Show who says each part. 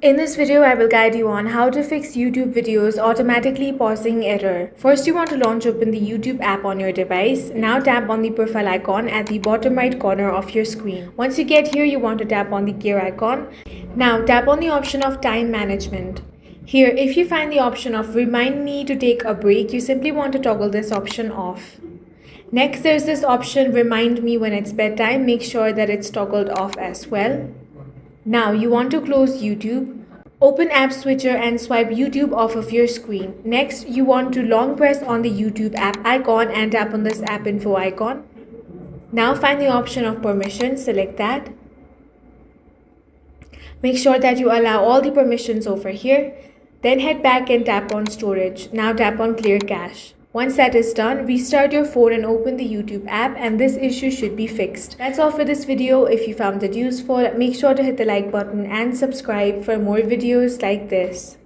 Speaker 1: In this video, I will guide you on how to fix YouTube videos automatically pausing error. First, you want to launch open the YouTube app on your device. Now tap on the profile icon at the bottom right corner of your screen. Once you get here, you want to tap on the gear icon. Now tap on the option of time management. Here, if you find the option of remind me to take a break, you simply want to toggle this option off. Next, there's this option remind me when it's bedtime. Make sure that it's toggled off as well. Now you want to close YouTube. Open App Switcher and swipe YouTube off of your screen. Next, you want to long press on the YouTube app icon and tap on this app info icon. Now find the option of permissions, select that. Make sure that you allow all the permissions over here. Then head back and tap on storage. Now tap on clear cache. Once that is done, restart your phone and open the YouTube app, and this issue should be fixed. That's all for this video. If you found it useful, make sure to hit the like button and subscribe for more videos like this.